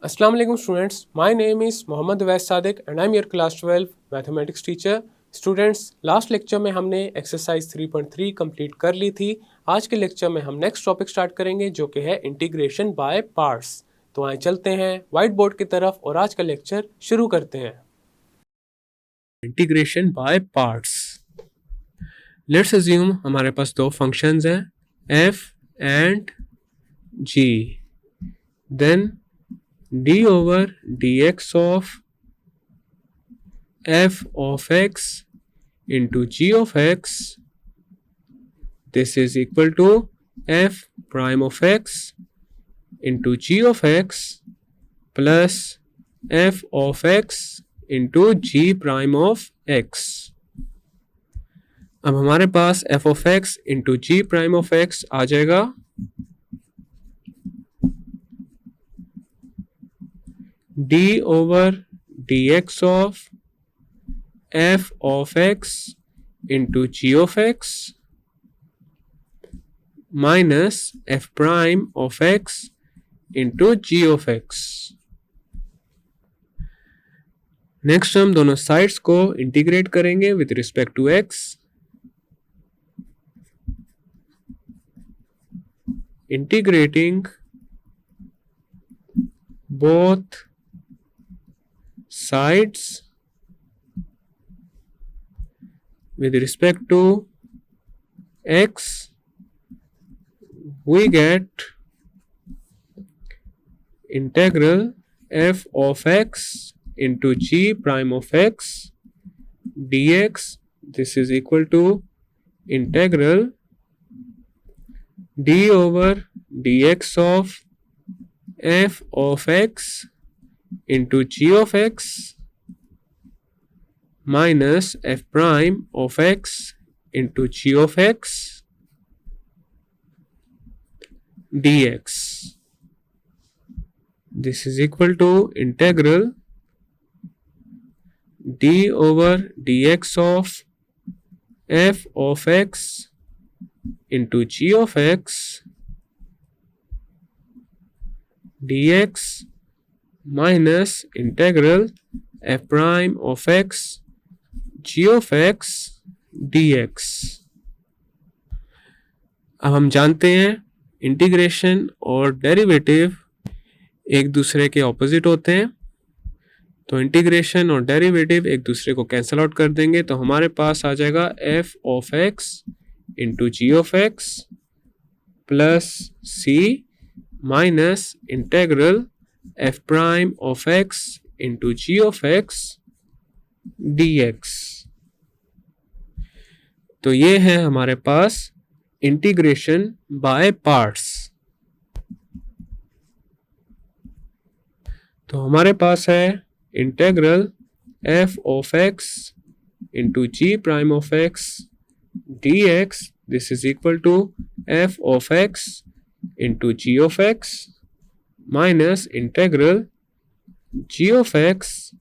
Assalamu alaikum students. My name is Mohammad Awais Sadiq and I'm your class 12 mathematics teacher. Students, last lecture में हमने exercise 3.3 complete कर ली थी. आज के lecture में हम नेक्स्ट टॉपिक स्टार्ट करेंगे जो कि है इंटीग्रेशन बाय पार्ट्स. तो आए चलते हैं व्हाइट बोर्ड की तरफ और आज का लेक्चर शुरू करते हैं. Integration by parts. Let's assume हमारे पास दो फंक्शंस हैं f and g. Then d over dx of f of x into g of x, this is equal to f prime of x into g of x plus f of x into g prime of x. अब हमारे पास f of x into g prime of x आ जाएगा d over dx of f of x into g of x minus f prime of x into g of x. Next हम दोनों sides को integrate करेंगे with respect to x. Integrating both sides with respect to x, we get integral f of x into g prime of x dx. This is equal to integral d over dx of f of x into g of x minus f prime of x into g of x dx. This is equal to integral d over dx of f of x into g of x dx minus integral f prime of x g of x dx. अब हम जानते हैं integration और derivative एक दूसरे के opposite होते हैं. तो इंटीग्रेशन और डेरिवेटिव एक दूसरे को कैंसिल आउट कर देंगे तो हमारे पास आ जाएगा f of x into g of x plus c minus integral f prime of x into g of x dx. तो ये है हमारे पास इंटीग्रेशन बाय पार्ट्स. तो हमारे पास है integral f of x into g prime of x dx. This is equal to f of x into g of x minus integral g of x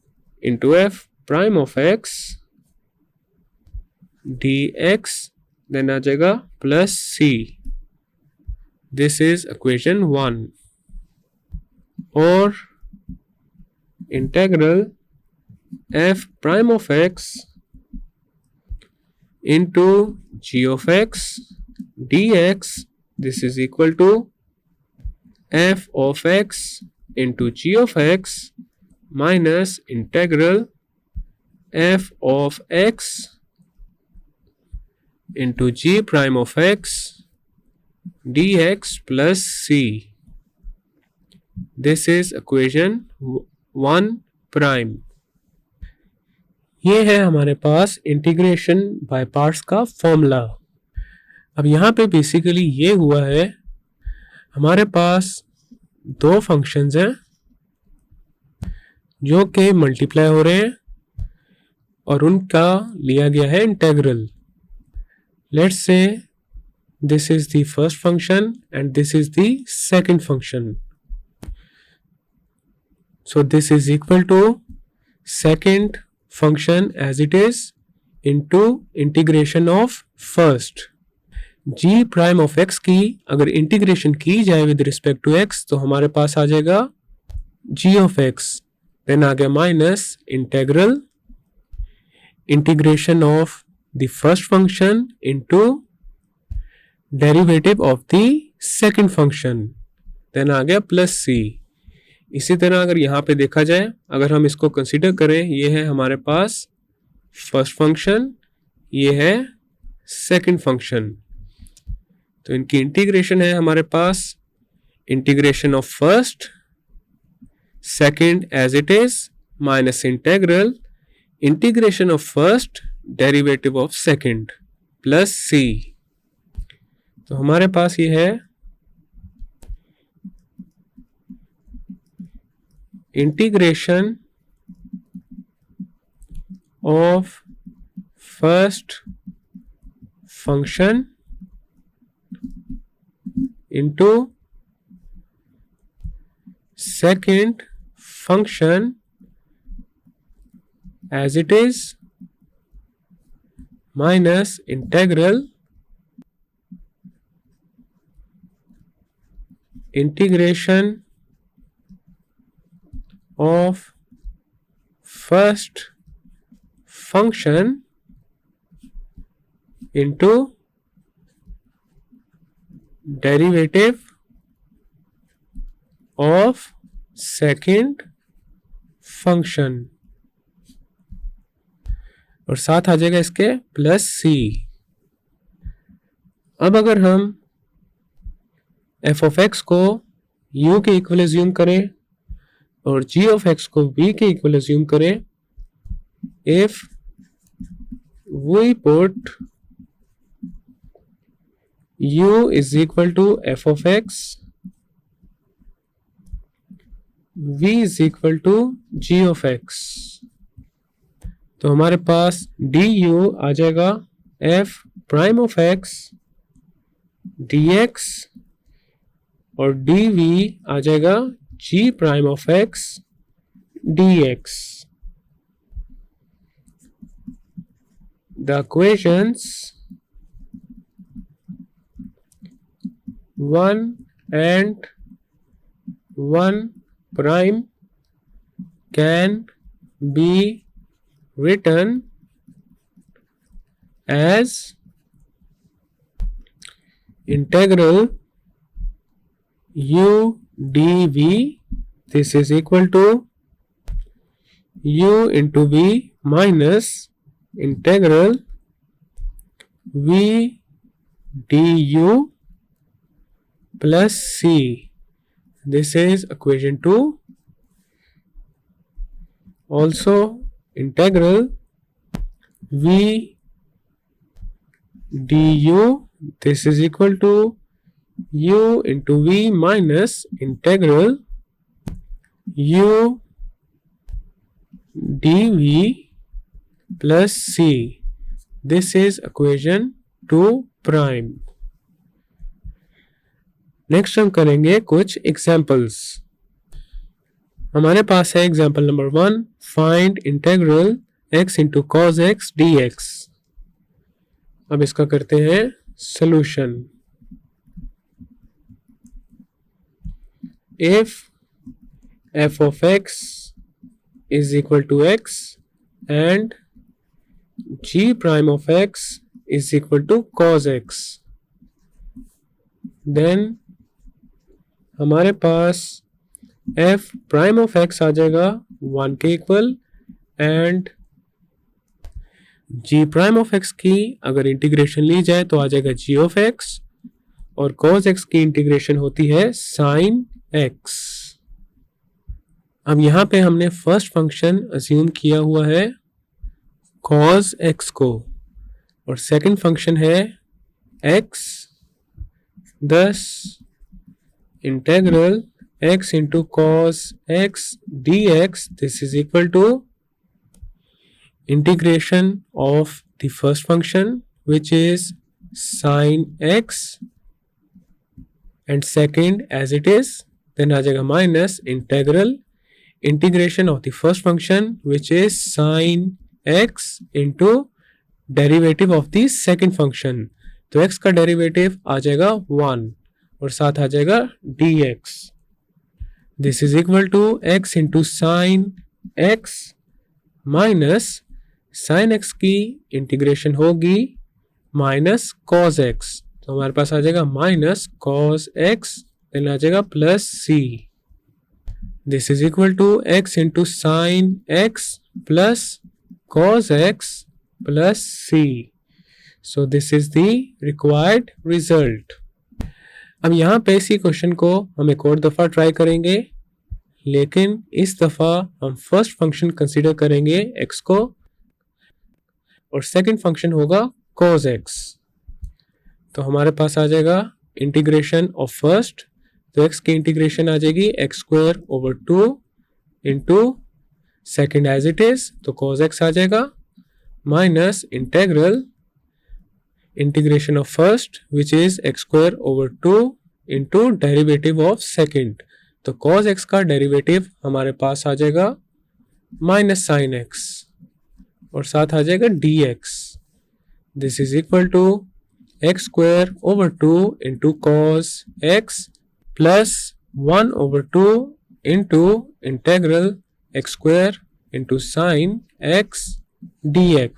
into f prime of x dx. then आ जाएगा plus c. This is equation 1. और integral f prime of x into g of x dx. This is equal to f of x into g of x minus integral f of x into g prime of x dx plus c. This is equation 1 prime. ये है हमारे पास integration by parts का formula. अब यहाँ पे basically ये हुआ है हमारे पास दो फंक्शंस हैं जो कि मल्टीप्लाई हो रहे हैं और उनका लिया गया है integral. Let's say this is the first function and this is the second function. So this is equal to second function as it is into integration of first. G prime of x की अगर integration की जाए with respect to x तो हमारे पास आ जाएगा g of x, then आ गया minus integral integration of the first function into derivative of the second function, then आ गया प्लस c। इसी तरह अगर यहाँ पे देखा जाए, अगर हम इसको कंसीडर करें, ये है हमारे पास फर्स्ट फंक्शन, ये है सेकंड फंक्शन, तो इनकी इंटीग्रेशन है हमारे पास integration of first second as it is minus integral integration of first derivative of second plus c। तो हमारे पास ये है integration of first function into second function as it is minus integral integration of first function into derivative of second function, और साथ आ जाएगा इसके प्लस c। अब अगर हम f ऑफ x को u के इक्वल एज्यूम करें और g ऑफ x को v के इक्वल एज्यूम करें, if we put u is equal to f of x, v is equal to g of x, तो हमारे पास du आ जाएगा f prime of x dx और dv आ जाएगा g prime of x dx। The equations 1 and 1 prime can be written as integral u dv, this is equal to u into v minus integral v du plus c, this is equation 2। also integral v du, this is equal to u into v minus integral u dv plus c, this is equation 2 prime। Next हम करेंगे कुछ examples. हमारे पास है example number 1, find integral x into cos x d x. अब इसका करते हैं solution. If f of x is equal to x and g prime of x is equal to cos x, then हमारे पास f prime of x आ जाएगा 1 के equal and g prime of x की अगर इंटीग्रेशन ली जाए तो आ जाएगा g of x और cos x की इंटीग्रेशन होती है sin x। अब यहाँ पे हमने फर्स्ट फंक्शन अज्यूम किया हुआ है cos x को और सेकंड फंक्शन है x, thus integral x into cos x dx, this is equal to integration of the first function which is sin x and second as it is, then आ जाएगा minus integral integration of the first function which is sin x into derivative of the second function, तो x का derivative आ जाएगा 1 और साथ आ जाएगा dx। This is equal to x into sine x minus sine x की integration होगी माइनस कॉस x, तो हमारे पास आ जाएगा माइनस कॉस x, देन आ जाएगा plus c. This is equal to x into sine x plus cos x plus c. So this is the required result. अब यहाँ पे इसी क्वेश्चन को हम एक और दफ़ा ट्राई करेंगे, लेकिन इस दफ़ा हम फर्स्ट फंक्शन कंसीडर करेंगे x को और सेकंड फंक्शन होगा cos x. तो हमारे पास आ जाएगा इंटीग्रेशन ऑफ फर्स्ट, तो x की इंटीग्रेशन आ जाएगी x square over 2 into second as it is, तो cos x आ जाएगा minus integration of first which is x square over 2 into derivative of second, तो cos x का डेरिवेटिव हमारे पास आ जाएगा माइनस साइन x और साथ आ जाएगा dx. This is equal to x square over 2 into cos x plus 1 over 2 into integral x square into sine x dx.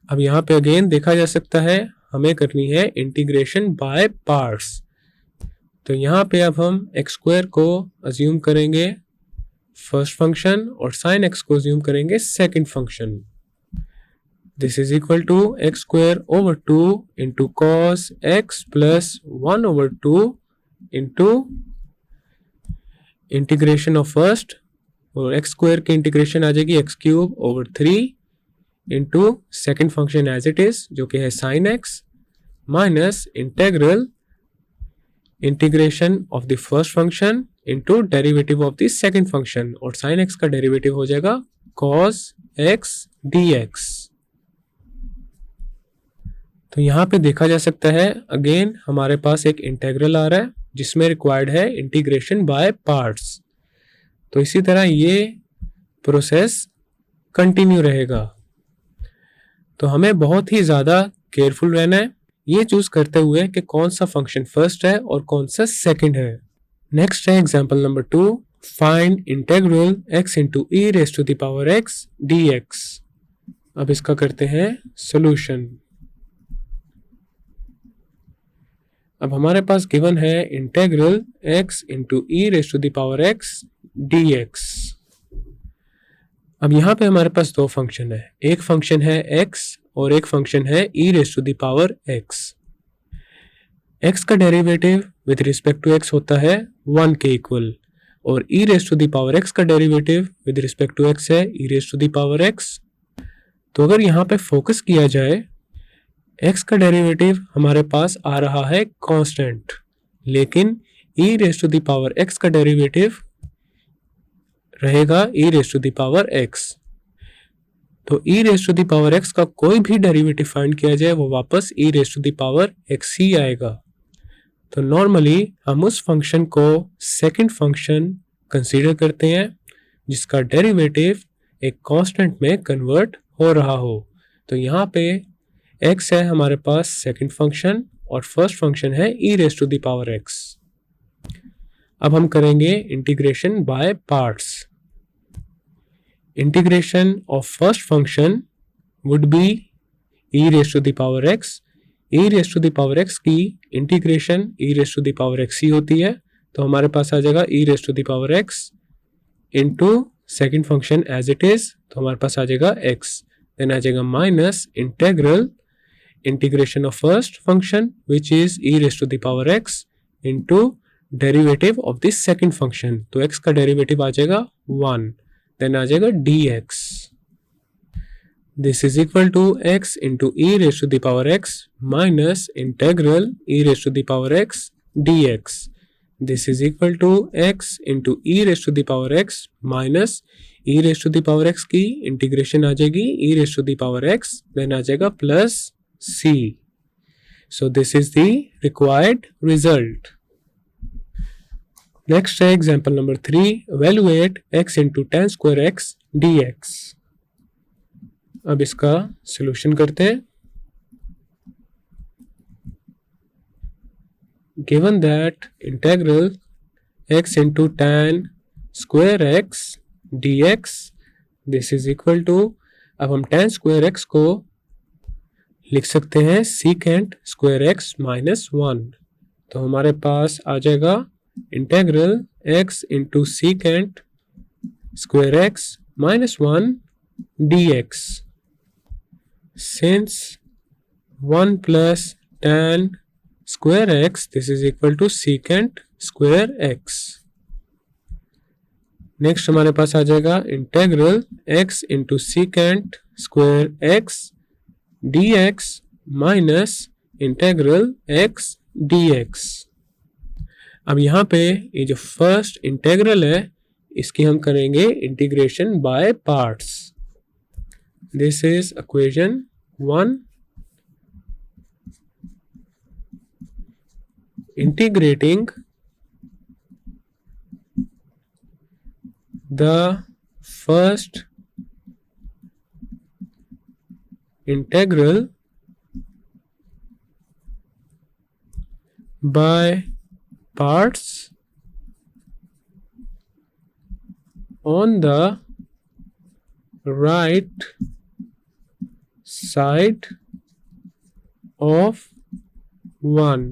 अब यहाँ पे अगेन देखा जा सकता है हमें करनी है इंटीग्रेशन बाय पार्ट्स, तो यहाँ पे अब हम x स्क्वायर को अज्यूम करेंगे फर्स्ट फंक्शन और साइन x को अज्यूम करेंगे second function. This is equal to x square over 2 into cos x plus 1 over 2 into integration of first और x स्क्वायर की इंटीग्रेशन आ जाएगी x cube over 3 into second function as it is जो कि है sine x minus integration of the first function into derivative of the second function, और sine x का derivative हो जाएगा cos x dx. तो यहाँ पे देखा जा सकता है अगेन हमारे पास एक इंटेग्रल आ रहा है जिसमें रिक्वायर्ड है इंटीग्रेशन बाय पार्ट्स, तो इसी तरह ये प्रोसेस कंटिन्यू रहेगा. तो हमें बहुत ही ज़्यादा केयरफुल रहना है ये चूज करते हुए कि कौन सा फंक्शन फर्स्ट है और कौन सा सेकंड है. नेक्स्ट है example number 2, find integral x into e raise to the power x dx. अब इसका करते हैं सॉल्यूशन. अब हमारे पास गिवन है integral x into e raise to the power x dx. अब यहाँ पे हमारे पास दो फंक्शन है, एक फंक्शन है x और एक फंक्शन है e raise to the power x. x का derivative with respect to x होता है 1 के इक्वल और e raise to the power x का derivative with respect to x है e raise to the power x. तो अगर यहाँ पे फोकस किया जाए x का डेरिवेटिव हमारे पास आ रहा है कांस्टेंट, लेकिन e raise to the power x का डेरिवेटिव रहेगा e raise to the power x. तो e raise to the power x का कोई भी डेरिवेटिव फाइंड किया जाए वो वापस e raise to the power x ही आएगा. तो नॉर्मली हम उस फंक्शन को सेकंड फंक्शन कंसीडर करते हैं जिसका डेरिवेटिव एक कांस्टेंट में कन्वर्ट हो रहा हो. तो यहाँ पे x है हमारे पास सेकंड फंक्शन और फर्स्ट फंक्शन है e raise to the power x. अब हम करेंगे integration by parts. Integration of first function would be e raise to the power x. e raise to the power x की integration e raise to the power x ही होती है, तो हमारे पास आ जाएगा e raise to the power x into second function as it is, तो हमारे पास आ जाएगा x, देन आ जाएगा minus integration of first function which is e raise to the power x into derivative of this second function, तो x का derivative आ जाएगा 1, देन आ जाएगा dx. This is equal to x into e raise to the power x minus integral e raise to the power x dx. This is equal to x into e raise to the power x minus e raise to the power x की integration आ जाएगी e raise to the power x, then आ जाएगा plus c. So this is the required result. Next है example number 3, evaluate x into tan square x dx. अब इसका solution करते हैं. Given that integral x into tan square x dx, this is equal to, अब हम tan square x को लिख सकते हैं सीकेंट स्क्वायर x माइनस 1। तो हमारे पास आ जाएगा integral x into secant square x minus 1 dx. Since 1 plus tan square x, this is equal to secant square x. Next हमारे पास आ जाएगा integral x into secant square x dx minus integral x dx. अब यहाँ पे ये जो first integral है इसकी हम करेंगे integration by parts. This is equation 1. Integrating the first integral by parts on the right side of 1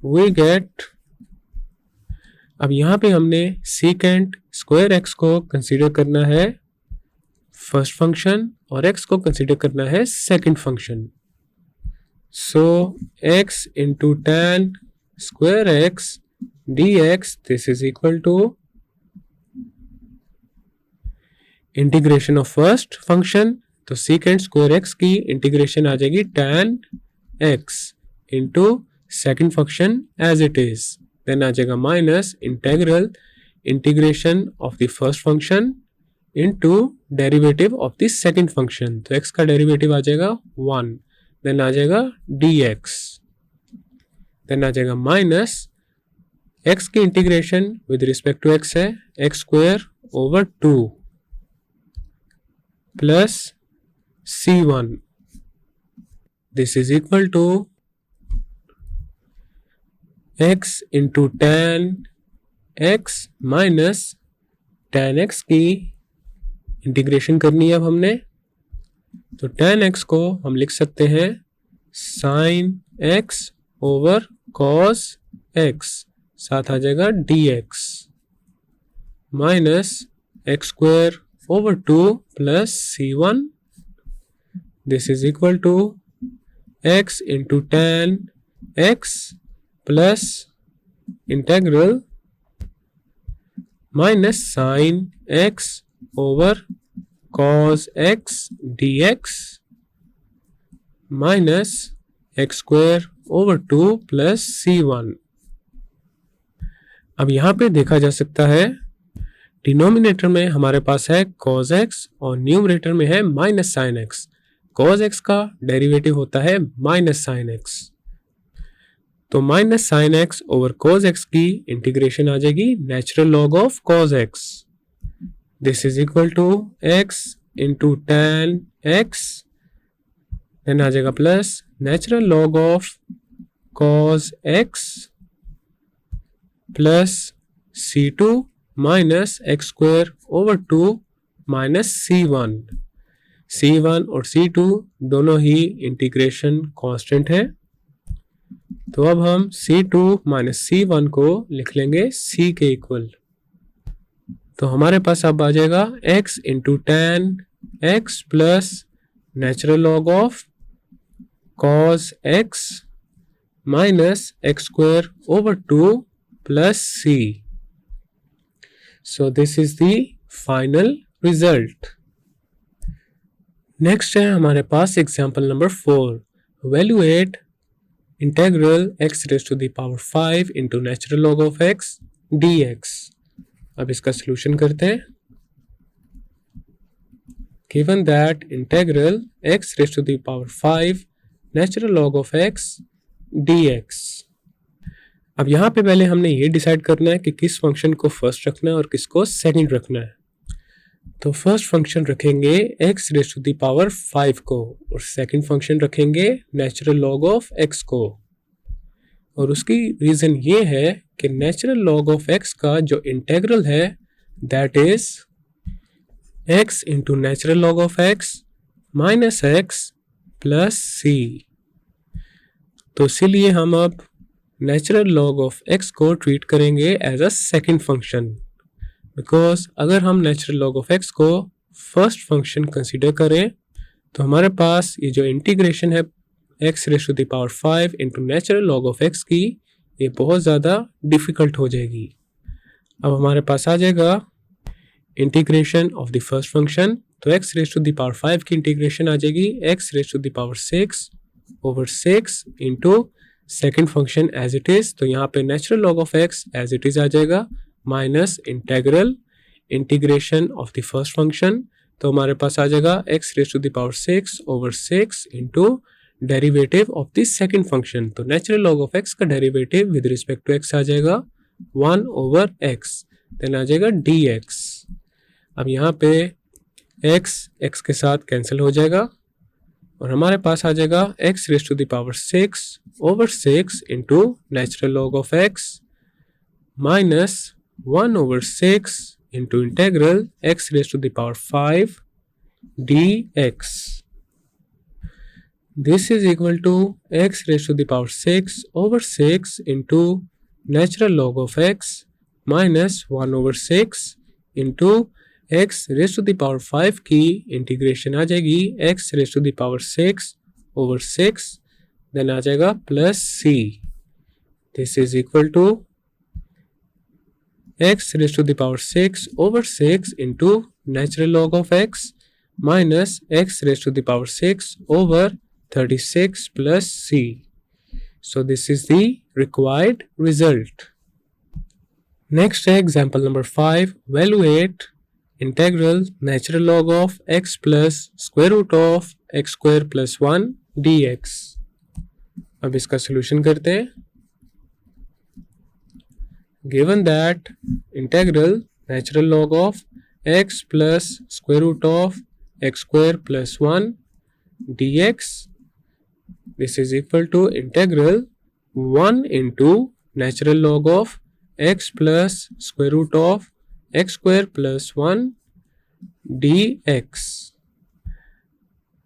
we get. अब यहाँ पे हमने secant square x को कंसीडर करना है फर्स्ट फंक्शन और x को कंसीडर करना है second function. So x into tan square x dx, this is equal to integration of first function. तो secant स्क्वायर x की इंटीग्रेशन आ जाएगी tan x into second function as it is. Then आ जाएगा minus integration of the first function into derivative of the second function. तो x का derivative आ जाएगा 1. देन आ जाएगा dx. देन आ जाएगा माइनस x की integration with respect to x है x square over 2 plus c1. This is equal to x into tan x minus tan x की इंटीग्रेशन करनी है अब हमने. तो tan x को हम लिख सकते हैं sin x over cos x, साथ आ जाएगा dx minus x square over 2 plus c1. This is equal to x into tan x plus integral minus sine x over cos x dx minus x square over 2 plus c1. अब यहाँ पे देखा जा सकता है डिनोमिनेटर में हमारे पास है cos x और न्यूमरेटर में है minus sine x. cos x का डेरिवेटिव होता है माइनस साइन x. तो minus sine x over cos x की इंटीग्रेशन आ जाएगी natural log of cos x. This is equal to x into tan x, then आ जाएगा plus natural log of cos x plus c2 minus x square over 2 minus c1. c1 और c2 दोनों ही integration constant है. तो अब हम c2 minus c1 को लिख लेंगे c के इक्वल. तो हमारे पास अब आ जाएगा x into tan x plus natural log of cos x minus x square over 2 plus c. So this is the final result. Next है हमारे पास example number 4. Evaluate integral x raised to the power 5 into natural log of x dx. अब इसका solution करते हैं. Given that integral x raised to the power 5 natural log of x dx. अब यहाँ पे पहले हमने ये डिसाइड करना है कि किस फंक्शन को फर्स्ट रखना है और किसको सेकंड रखना है. तो फर्स्ट फंक्शन रखेंगे x raise to the power 5 को और सेकंड फंक्शन रखेंगे नेचुरल लॉग ऑफ x को. और उसकी रीज़न ये है कि नेचुरल लॉग ऑफ एक्स का जो इंटेग्रल है that is x into natural log of x minus x plus c. तो इसीलिए हम अब नेचुरल लॉग ऑफ एक्स को ट्रीट करेंगे as a second function, because अगर हम नेचुरल लॉग ऑफ एक्स को फर्स्ट फंक्शन कंसिडर करें तो हमारे पास ये जो इंटीग्रेशन है x raise to the power 5 into natural log of x की, ये बहुत ज़्यादा डिफ़िकल्ट हो जाएगी। अब हमारे पास आ जाएगा integration of the first function, तो x raise to the power 5 की इंटीग्रेशन आ जाएगी x raise to the power 6 over 6 into second function as it is. तो यहाँ पे natural log of x as it is आ जाएगा minus integral integration of the first function, तो हमारे पास आ जाएगा x raise to the power 6 over 6 into derivative of the second function. तो नेचुरल लॉग ऑफ एक्स का derivative with respect to x आ जाएगा 1 ओवर एक्स, देन आ जाएगा dx। अब यहाँ पे x के साथ कैंसिल हो जाएगा और हमारे पास आ जाएगा x raise to the power 6 over 6 into natural log of x minus 1 over 6 into integral x raise to the power 5 dx। This is equal to x raised to the power 6 over 6 into natural log of x minus 1 over 6 into x raised to the power 5 की integration आ जाएगी x raised to the power 6 over 6, then आ जाएगा plus c। This is equal to x raised to the power 6 over 6 into natural log of x minus x raised to the power 6 over 36 plus c. So this is the required result. Next example number 5, evaluate integral natural log of x plus square root of x square plus 1 dx। अब इसका solution करते हैं। Given that integral natural log of x plus square root of x square plus 1 dx, this is equal to integral 1 into natural log of x plus square root of x square plus 1 dx।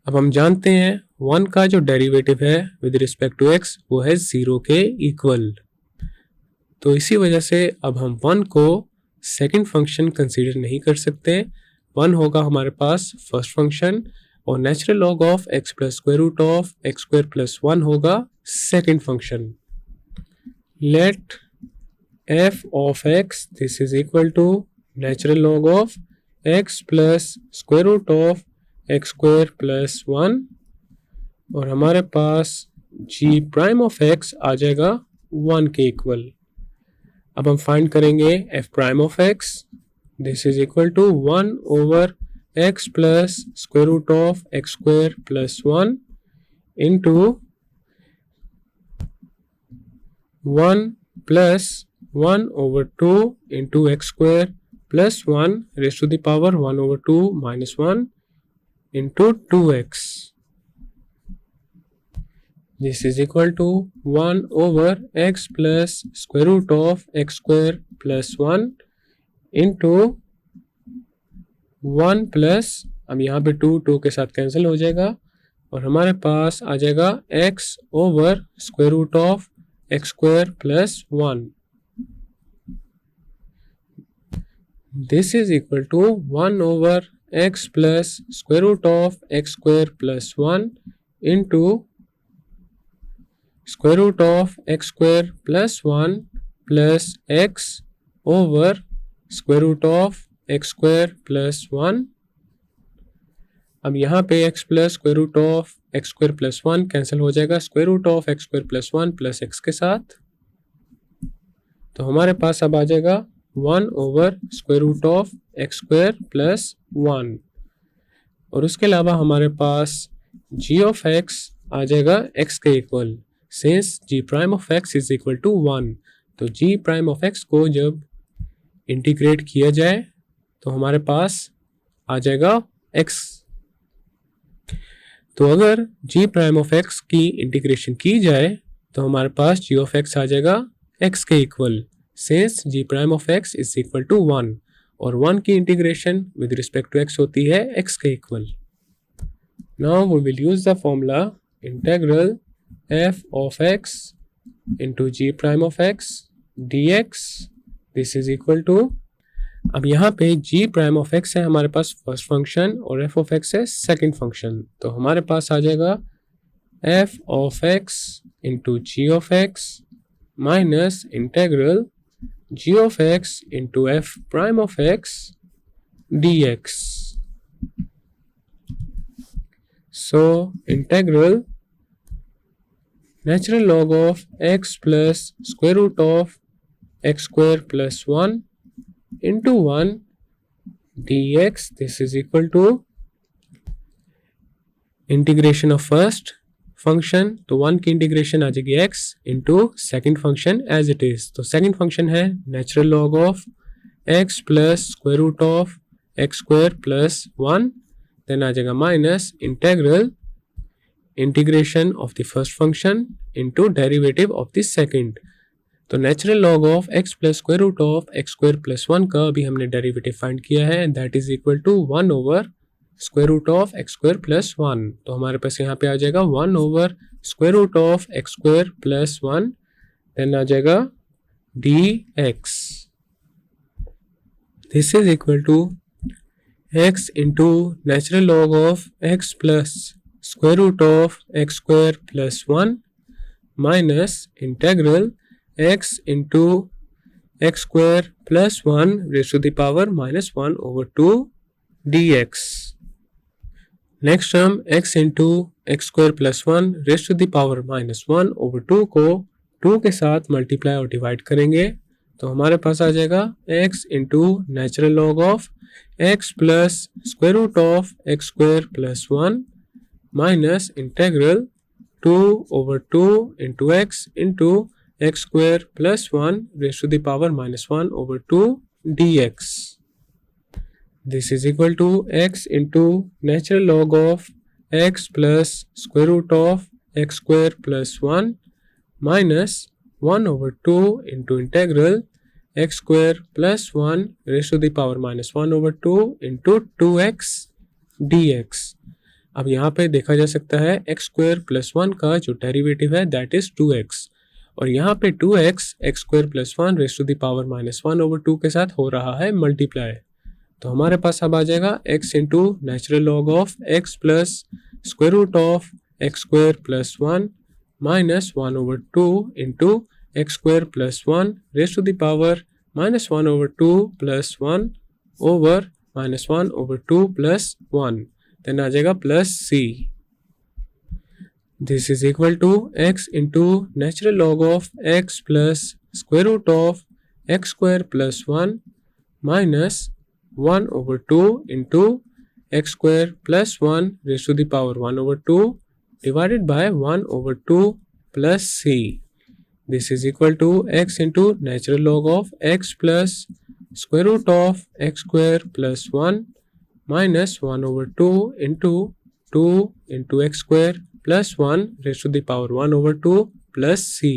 अब हम जानते हैं 1 का जो derivative है with respect to x वो है 0 के इक्वल, तो इसी वजह से अब हम 1 को सेकंड फंक्शन कंसीडर नहीं कर सकते। 1 होगा हमारे पास फर्स्ट फंक्शन और natural log of x plus square root of x square plus 1 होगा second function. Let f of x this is equal to natural log of x plus square root of x square plus 1 और हमारे पास g prime of x आ जाएगा 1 के equal. अब हम find करेंगे f prime of x, this is equal to 1 over x plus square root of x square plus 1 into 1 plus 1 over 2 into x square plus 1 raised to the power 1 over 2 minus 1 into 2x. This is equal to 1 over x plus square root of x square plus 1 into 1 plus, अब यहाँ पे 2 के साथ cancel हो जाएगा और हमारे पास आ जाएगा x over square root of x square plus 1। This is equal to 1 over x plus square root of x square plus 1 into square root of x square plus 1 plus x over square root of x square plus 1। अब यहाँ पे x plus square root of x square plus 1 cancel हो जाएगा square root of x square plus 1 plus x के साथ, तो हमारे पास अब आ जाएगा 1 over square root of x square plus 1 और उसके अलावा हमारे पास g ऑफ x आ जाएगा x के equal, since g prime of x is equal to 1, तो g प्राइम ऑफ x को जब इंटीग्रेट किया जाए तो हमारे पास आ जाएगा x। तो अगर g प्राइम ऑफ x की इंटीग्रेशन की जाए तो हमारे पास जी ऑफ एक्स आ जाएगा एक्स के equal, since g prime of x is equal to 1 और 1 की integration with respect to x होती है एक्स के equal. Now we will use the formula integral f of x into g prime of x d x, this is equal to, अब यहाँ पे g prime of x है हमारे पास first function और f ऑफ x है second function, तो हमारे पास आ जाएगा f of x into g of x minus integral g of x into f prime of x dx। So integral natural log of x plus square root of x square plus 1 into 1 dx, this is equal to integration of first function, तो 1 की integration आ जाएगी x into second function as it is, तो second function है natural log of x plus square root of x square plus 1, then आ जाएगा minus integral integration of the first function into derivative of the second. तो natural log of x plus square root of x square plus 1 का अभी हमने derivative find किया है, that is equal to 1 over square root of x square plus 1, तो हमारे पास यहाँ पे आ जाएगा 1 over square root of x square plus 1, then आ जाएगा dx, this is equal to x into natural log of x plus square root of x square plus 1 minus integral x into x square plus 1 raised to the power minus 1 over 2 dx. Next term x into x square plus 1 raised to the power minus 1 over 2 को 2 के साथ multiply और divide करेंगे, तो हमारे पास आ जाएगा x into natural log of x plus square root of x square plus 1 minus integral 2 over 2 into x into x square plus 1 raised to the power minus 1 over 2 dx. This is equal to x into natural log of x plus square root of x square plus 1 minus 1 over 2 into integral x square plus 1 raised to the power minus 1 over 2 into 2x dx. अब यहाँ पे देखा जा सकता है x square plus 1 का जो derivative है that is 2x, और यहाँ पे 2x x square plus 1 raise to the power minus 1 over 2 के साथ हो रहा है मल्टीप्लाई, तो हमारे पास अब आ जाएगा x into natural log of x plus square root of x square plus 1 minus 1 over 2 into x square plus 1 raise to the power minus 1 over 2 plus 1 over minus 1 over 2 plus 1, then आ जाएगा plus c। This is equal to x into natural log of x plus square root of x square plus 1 minus 1 over 2 into x square plus 1 raised to the power 1 over 2 divided by 1 over 2 plus c. This is equal to x into natural log of x plus square root of x square plus 1 minus 1 over 2 into x square plus 1 raise to the power 1 over 2 plus c,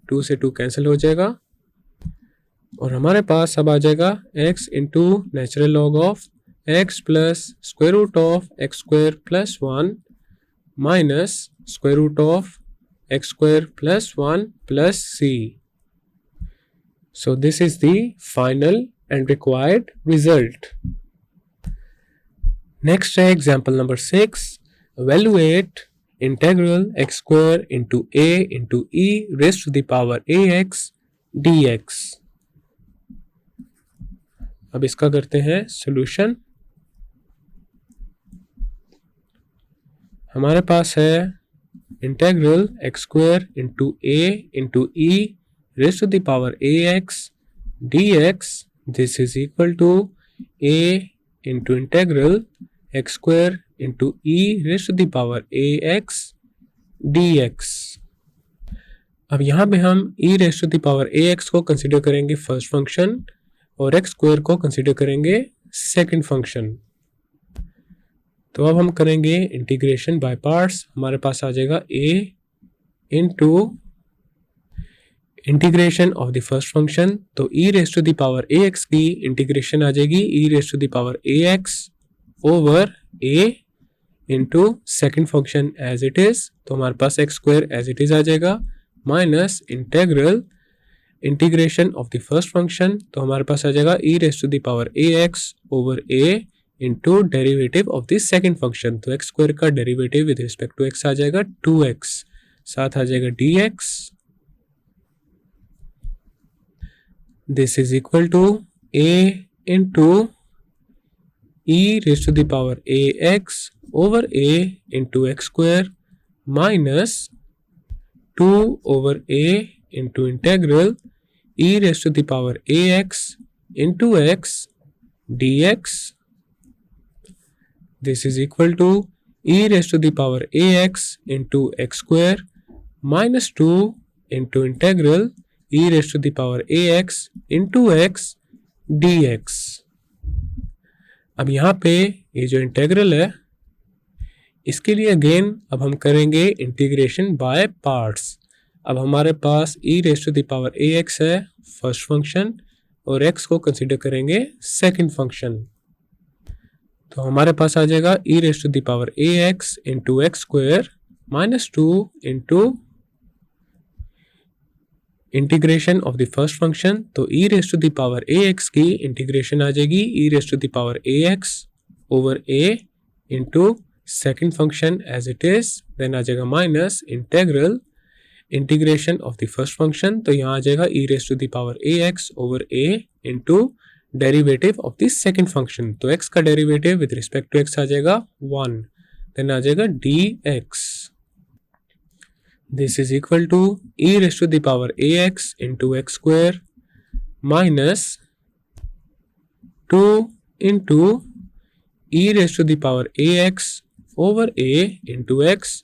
2 से 2 cancel हो जाएगा और हमारे पास अब आ जाएगा x into natural log of x plus square root of x square plus 1 minus square root of x square plus 1 plus c. So this is the final and required result. Next है example number 6. Evaluate integral x square into a into e raised to the power ax dx. अब इसका करते हैं solution. हमारे पास है integral x square into a into e raise to the power ax dx, this is equal to a into integral x square into e raised to the power ax dx. अब यहाँ पे हम e raised to the power ax को consider करेंगे first function और x square को consider करेंगे second function. तो अब हम करेंगे इंटीग्रेशन बाय पार्ट्स। हमारे पास आ जाएगा a into integration of the first function, तो e raise to the power ax की इंटीग्रेशन आ जाएगी e raise to the power ax over a into second function as it is, तो हमारे पास x square as it is आ जाएगा, minus integral integration of the first function, तो हमारे पास आ जाएगा e raise to the power ax over a into derivative of the second function, तो एक्स स्क्वायर का derivative with respect to x आ जाएगा 2x, साथ आ जाएगा dx. This is equal to a into e raise to the power ax over a into x square minus 2 over a into integral e raise to the power ax into x dx. This is equal to e raised to the power ax into x square minus 2 into integral e raised to the power ax into x dx. अब यहाँ पे ये जो integral है इसके लिए again अब हम करेंगे इंटीग्रेशन बाय पार्ट्स. अब हमारे पास e raise to the power ax है फर्स्ट फंक्शन और x को कंसिडर करेंगे सेकंड फंक्शन, तो हमारे पास आ जाएगा e raise to the power ax into x square minus 2 into integration of the first function, तो e raise to the power ax की इंटीग्रेशन आ जाएगी e raise to the power ax over a into second function as it is, then आ जाएगा minus integral integration of the first function, तो यहाँ आ जाएगा e raise to the power ax over a into derivative of the second function, तो x का derivative with respect to x आ जाएगा 1, देन आ जाएगा dx. This is equal to e raise to the power ax into x square minus 2 into e raise to the power ax over a into x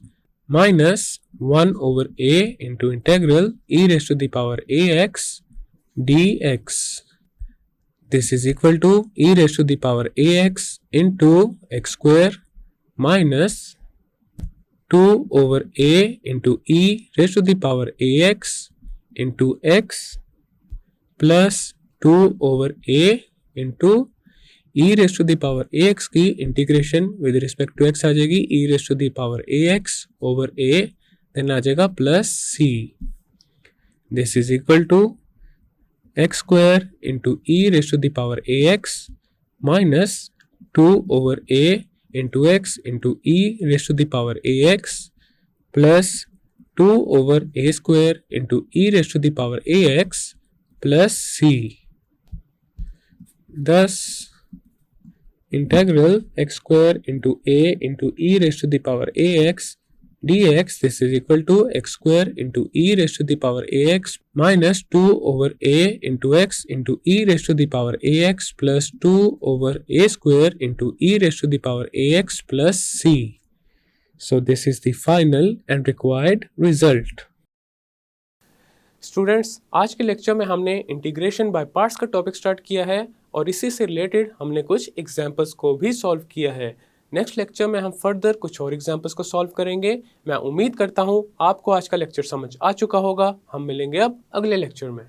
minus 1 over a into integral e raise to the power ax dx. This is equal to e raised to the power ax into x square minus 2 over a into e raised to the power ax into x plus 2 over a into e raised to the power ax की integration with respect to x आ जाएगी e raised to the power ax over a, देन आ जाएगा plus c. This is equal to x square into e raised to the power ax minus 2 over a into x into e raised to the power ax plus 2 over a square into e raised to the power ax plus c. Thus, integral x square into a into e raised to the power ax dx, this is equal to x square into e raised to the power ax minus 2 over a into x into e raised to the power ax plus 2 over a square into e raised to the power ax plus c. So this is the final and required result. Students, आज के lecture में हमने integration by parts का topic start किया है और इसी से रिलेटेड हमने कुछ एग्जांपल्स को भी सॉल्व किया है. नेक्स्ट लेक्चर में हम फर्दर कुछ और एग्जांपल्स को सॉल्व करेंगे. मैं उम्मीद करता हूँ आपको आज का लेक्चर समझ आ चुका होगा. हम मिलेंगे अब अगले लेक्चर में.